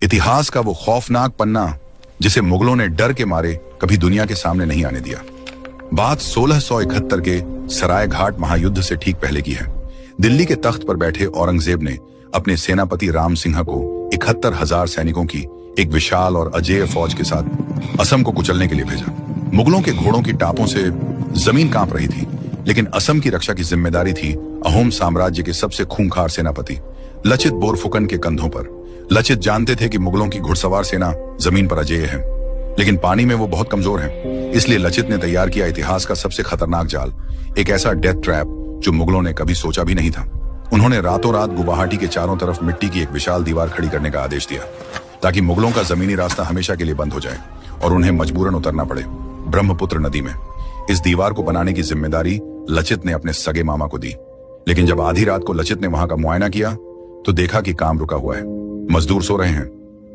इतिहास का वो खौफनाक पन्ना जिसे मुगलों ने डर के मारे कभी दुनिया के सामने नहीं आने दिया। बात 1671 के सराय घाट महायुद्ध से ठीक पहले की है। दिल्ली के तख्त पर बैठे औरंगजेब ने अपने सेनापति राम सिंह को 71,000 सैनिकों की एक विशाल और अजेय फौज के साथ असम को कुचलने के लिए भेजा। मुगलों के घोड़ों की टापों से जमीन कांप रही थी, लेकिन असम की रक्षा की जिम्मेदारी थी अहोम साम्राज्य के सबसे खूंखार सेनापति लचित बोरफुकन के कंधों पर। लचित जानते थे कि मुगलों की घुड़सवार सेना जमीन पर अजेय है, लेकिन पानी में वो बहुत कमजोर है। इसलिए लचित ने तैयार किया इतिहास का सबसे खतरनाक जाल, एक ऐसा डेथ ट्रैप जो मुगलों ने कभी सोचा भी नहीं था। उन्होंने रातों रात गुवाहाटी के चारों तरफ मिट्टी की एक विशाल दीवार खड़ी करने का आदेश दिया, ताकि मुगलों का जमीनी रास्ता हमेशा के लिए बंद हो जाए और उन्हें मजबूरन उतरना पड़े ब्रह्मपुत्र नदी में। इस दीवार को बनाने की जिम्मेदारी लचित ने अपने सगे मामा को दी, लेकिन जब आधी रात को लचित ने वहां का मुआयना किया तो देखा कि काम रुका हुआ है। मजदूर सो रहे हैं।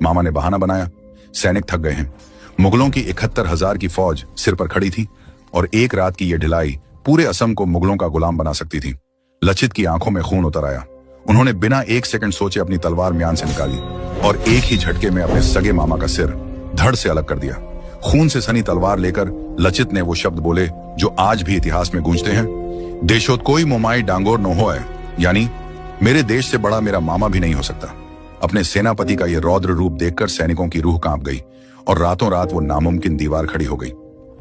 मामा ने बहाना बनाया, सैनिक थक गए हैं। मुगलों की 71,000 की फौज सिर पर खड़ी थी और एक रात की यह ढिलाई पूरे असम को मुगलों का गुलाम बना सकती थी। लचित की आंखों में खून उतर आया। उन्होंने बिना एक सेकंड सोचे अपनी तलवार म्यान से निकाली और एक ही झटके में अपने सगे मामा का सिर धड़ से अलग कर दिया। खून से सनी तलवार लेकर लचित ने वो शब्द बोले जो आज भी इतिहास में गूंजते हैं, देशोत कोई मोमाई डांगोर न हो है, यानी मेरे देश से बड़ा मेरा मामा भी नहीं हो सकता। अपने सेनापति का यह रौद्र रूप देखकर सैनिकों की रूह कांप गई और रातों रात वो नामुमकिन दीवार खड़ी हो गई।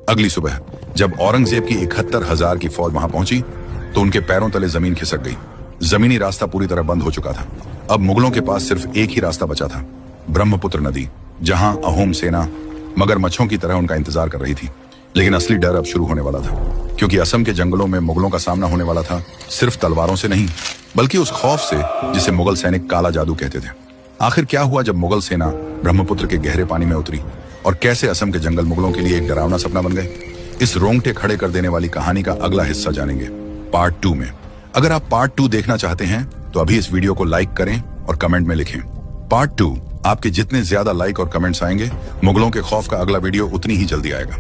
अगली सुबह जब औरंगजेब की 71,000 की फौज वहां पहुंची तो उनके पैरों तले जमीन खिसक गई। जमीनी रास्ता पूरी तरह बंद हो चुका था। अब मुगलों के पास सिर्फ एक ही रास्ता बचा था, ब्रह्मपुत्र नदी, जहां अहोम सेना मगरमच्छों की तरह उनका इंतजार कर रही थी। लेकिन असली डर अब शुरू होने वाला था, क्योंकि असम के जंगलों में मुगलों का सामना होने वाला था सिर्फ तलवारों से नहीं, बल्कि उस खौफ से जिसे मुगल सैनिक काला जादू कहते थे। आखिर क्या हुआ जब मुगल सेना ब्रह्मपुत्र के गहरे पानी में उतरी, और कैसे असम के जंगल मुगलों के लिए एक डरावना सपना बन गए? इस रोंगटे खड़े कर देने वाली कहानी का अगला हिस्सा जानेंगे पार्ट 2 में। अगर आप पार्ट 2 देखना चाहते हैं तो अभी इस वीडियो को लाइक करें और कमेंट में लिखें पार्ट 2। आपके जितने ज्यादा लाइक और कमेंट्स आएंगे, मुगलों के खौफ का अगला वीडियो उतनी ही जल्दी आएगा।